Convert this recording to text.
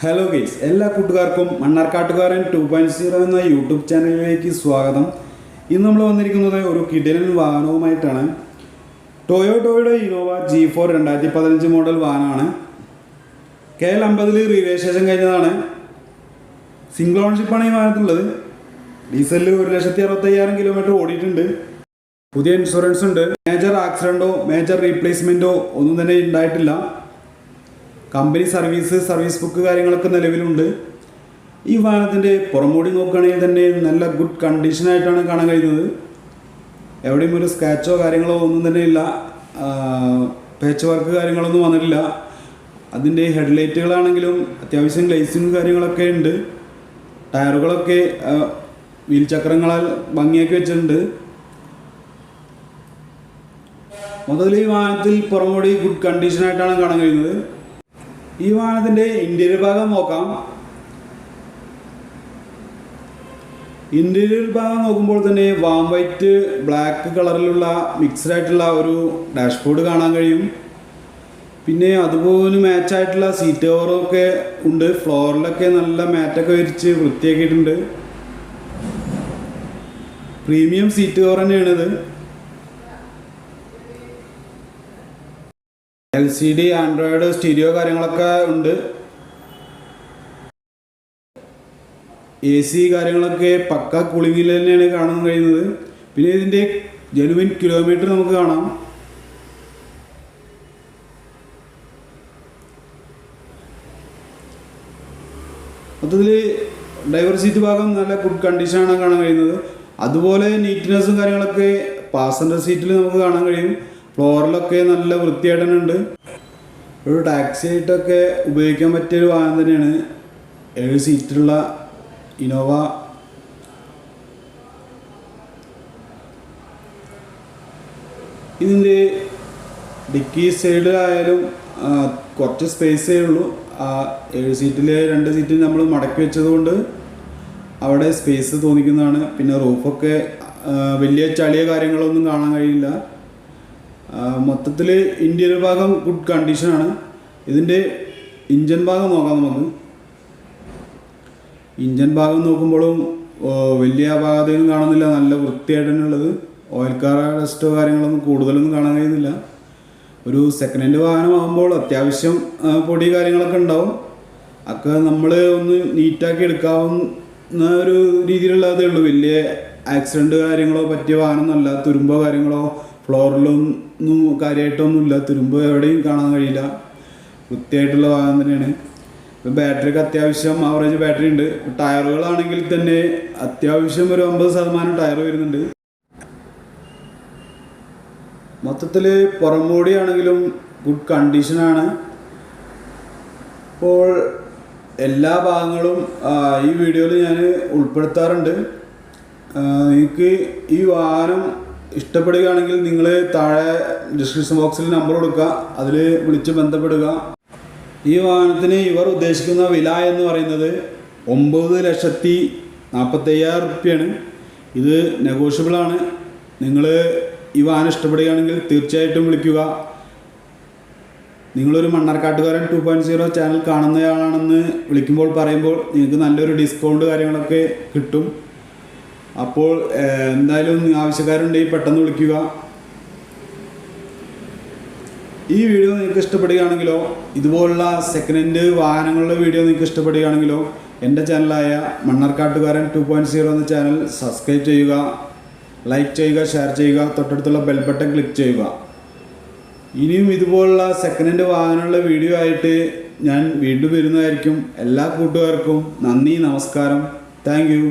Hello guys, എല്ലാ കൂട്ടുകാർക്കും മണ്ണാർക്കാട്ടുകാരൻ 2.0 എന്ന യൂട്യൂബ് ചാനലിലേക്ക് സ്വാഗതം. ഇന്ന് നമ്മൾ വന്നിരിക്കുന്നത് ഒരു കിടിലൻ വാഹനവുമായിട്ടാണ്. ടൊയോട്ടോയുടെ ഇന്നോവ G4 2015 മോഡൽ വാഹനമാണ്. KL50 രജിസ്ട്രേഷൻ കഴിഞ്ഞതാണ്. സിംഗിൾ ഓണർഷിപ്പാണ് ഈ വാഹനത്തിലുള്ളത്. ഡീസലിൽ 1,65,000 കിലോമീറ്റർ ഓടിയിട്ടുണ്ട്. പുതിയ ഇൻഷുറൻസ് ഉണ്ട്. മേജർ ആക്സിഡൻറ്റോ മേജർ റീപ്ലേസ്മെൻറ്റോ ഒന്നും തന്നെ ഉണ്ടായിട്ടില്ല. കമ്പനി സർവീസ് ബുക്ക് കാര്യങ്ങളൊക്കെ നിലവിലുണ്ട്. ഈ വാഹനത്തിൻ്റെ പുറമോടി നോക്കുകയാണെങ്കിൽ തന്നെ നല്ല ഗുഡ് കണ്ടീഷനായിട്ടാണ് കാണാൻ കഴിയുന്നത്. എവിടെയും ഒരു സ്ക്രാച്ചോ കാര്യങ്ങളോ ഒന്നും തന്നെ ഇല്ല. പാച്ച് വർക്ക് കാര്യങ്ങളൊന്നും വന്നിട്ടില്ല. അതിൻ്റെ ഹെഡ്ലൈറ്റുകളാണെങ്കിലും അത്യാവശ്യം ഗ്ലേസിങ് കാര്യങ്ങളൊക്കെ ഉണ്ട്. ടയറുകളൊക്കെ വീൽ ചക്രങ്ങളാൽ ഭംഗിയാക്കി വെച്ചിട്ടുണ്ട്. മൊത്തത്തിൽ ഈ വാഹനത്തിൽ പുറമോടി ഗുഡ് കണ്ടീഷനായിട്ടാണ് കാണാൻ കഴിയുന്നത്. ഈ വാഹനത്തിൻ്റെ ഇൻറ്റീരിയർ ഭാഗം നോക്കാം. ഇൻറ്റീരിയർ ഭാഗം നോക്കുമ്പോൾ തന്നെ വാം വൈറ്റ് ബ്ലാക്ക് കളറിലുള്ള മിക്സ്ഡ് ആയിട്ടുള്ള ഒരു ഡാഷ്ബോർഡ് കാണാൻ കഴിയും. പിന്നെ അതുപോലെ മാച്ചായിട്ടുള്ള സീറ്റ് കവറൊക്കെ ഉണ്ട്. ഫ്ലോറിലൊക്കെ നല്ല മാറ്റൊക്കെ വിരിച്ച് വൃത്തിയാക്കിയിട്ടുണ്ട്. പ്രീമിയം സീറ്റ് കവർ തന്നെയാണിത്. LCD ആൻഡ്രോയിഡ് സ്റ്റീരിയോ കാര്യങ്ങളൊക്കെ ഉണ്ട്. AC കാര്യങ്ങളൊക്കെ പക്ക കൂളിങ്ങിൽ തന്നെയാണ് കാണാൻ കഴിയുന്നത്. പിന്നെ ഇതിൻ്റെ ജെനുവിൻ കിലോമീറ്റർ നമുക്ക് കാണാം. മൊത്തത്തിൽ ഡ്രൈവർ സീറ്റ് ഭാഗം നല്ല ഗുഡ് കണ്ടീഷനാണ് കാണാൻ കഴിയുന്നത്. അതുപോലെ നീറ്റ്നെസ്സും കാര്യങ്ങളൊക്കെ പാസഞ്ചർ സീറ്റിൽ നമുക്ക് കാണാൻ കഴിയും. ഫ്ലോറിലൊക്കെ നല്ല വൃത്തിയായിട്ട് തന്നെ ഉണ്ട്. ഒരു ടാക്സി ആയിട്ടൊക്കെ ഉപയോഗിക്കാൻ പറ്റിയൊരു വാഹനം തന്നെയാണ് 7 സീറ്റുള്ള ഇന്നോവ. ഇതിൻ്റെ ഡിക്കി സൈഡിലായാലും കുറച്ച് സ്പേസേ ഉള്ളൂ. 7 സീറ്റിലെ 2 സീറ്റിൽ നമ്മൾ മടക്കി വെച്ചതുകൊണ്ട് അവിടെ സ്പേസ് തോന്നിക്കുന്നതാണ്. പിന്നെ റൂഫൊക്കെ വലിയ ചളിയ കാര്യങ്ങളൊന്നും കാണാൻ കഴിയില്ല. മൊത്തത്തിൽ ഇൻറ്റീരിയർ ഭാഗം ഗുഡ് കണ്ടീഷനാണ്. ഇതിൻ്റെ ഇഞ്ചൻ ഭാഗം നോക്കാം നമുക്ക്. ഇഞ്ചൻ ഭാഗം നോക്കുമ്പോഴും വലിയ അപാകതയൊന്നും കാണുന്നില്ല. നല്ല വൃത്തിയായിട്ട് തന്നെ ഉള്ളത്. ഓയിൽ കാർ ഡസ്റ്റോ കാര്യങ്ങളൊന്നും കൂടുതലൊന്നും കാണാൻ കഴിയുന്നില്ല. ഒരു സെക്കൻഡ് ഹാൻഡ് വാഹനമാകുമ്പോൾ അത്യാവശ്യം പൊടി കാര്യങ്ങളൊക്കെ ഉണ്ടാവും. ഒക്കെ നമ്മൾ ഒന്ന് നീറ്റാക്കി എടുക്കാവുന്ന ഒരു രീതിയിലുള്ളതേ ഉള്ളൂ. വലിയ ആക്സിഡൻറ്റ് കാര്യങ്ങളോ പറ്റിയ വാഹനമൊന്നുമല്ല. തുരുമ്പോ കാര്യങ്ങളോ ഫ്ലോറിലൊന്നും കാര്യമായിട്ടൊന്നുമില്ല. തുരുമ്പ് എവിടെയും കാണാൻ കഴിയില്ല. വൃത്തിയായിട്ടുള്ള വാഹനം തന്നെയാണ്. ഇപ്പോൾ ബാറ്ററിക്ക് അത്യാവശ്യം ആവറേജ് ബാറ്ററി ഉണ്ട്. ടയറുകളാണെങ്കിൽ തന്നെ അത്യാവശ്യം ഒരു 50% ടയർ വരുന്നുണ്ട്. മൊത്തത്തിൽ പുറംബോഡിയാണെങ്കിലും ഗുഡ് കണ്ടീഷനാണ്. അപ്പോൾ എല്ലാ ഭാഗങ്ങളും ഈ വീഡിയോയിൽ ഞാൻ ഉൾപ്പെടുത്താറുണ്ട്. നിങ്ങൾക്ക് ഈ വാഹനം ഇഷ്ടപ്പെടുകയാണെങ്കിൽ നിങ്ങൾ താഴെ ഡിസ്ക്രിപ്ഷൻ ബോക്സിൽ നമ്പർ കൊടുക്കുക. അതിൽ വിളിച്ച് ബന്ധപ്പെടുക. ഈ വാഹനത്തിന് ഇവർ ഉദ്ദേശിക്കുന്ന വില എന്ന് പറയുന്നത് 9,40,000 റുപ്യാണ്. ഇത് നെഗോഷ്യബിളാണ്. നിങ്ങൾ ഈ വാഹനം ഇഷ്ടപ്പെടുകയാണെങ്കിൽ തീർച്ചയായിട്ടും വിളിക്കുക. നിങ്ങളൊരു മണ്ണാർക്കാട്ടുകാരൻ 2.0 ചാനൽ കാണുന്നയാളാണെന്ന് വിളിക്കുമ്പോൾ പറയുമ്പോൾ നിങ്ങൾക്ക് നല്ലൊരു ഡിസ്കൗണ്ട് കാര്യങ്ങളൊക്കെ കിട്ടും. അപ്പോൾ എന്തായാലും ആവശ്യക്കാരുണ്ടെങ്കിൽ പെട്ടെന്ന് വിളിക്കുക. ഈ വീഡിയോ നിങ്ങൾക്ക് ഇഷ്ടപ്പെടുകയാണെങ്കിലോ ഇതുപോലുള്ള സെക്കൻഡ് ഹാൻഡ് വാഹനങ്ങളുടെ വീഡിയോ നിങ്ങൾക്ക് ഇഷ്ടപ്പെടുകയാണെങ്കിലോ എൻ്റെ ചാനലായ മണ്ണാർക്കാട്ടുകാരൻ 2.0 എന്ന ചാനൽ സബ്സ്ക്രൈബ് ചെയ്യുക, ലൈക്ക് ചെയ്യുക, ഷെയർ ചെയ്യുക, തൊട്ടടുത്തുള്ള ബെൽ ബട്ടൺ ക്ലിക്ക് ചെയ്യുക. ഇനിയും ഇതുപോലുള്ള സെക്കൻഡ് ഹാൻഡ് വാഹനങ്ങളുടെ വീഡിയോ ആയിട്ട് ഞാൻ വീണ്ടും വരുന്നതായിരിക്കും. എല്ലാ കൂട്ടുകാർക്കും നന്ദി, നമസ്കാരം. Thank you.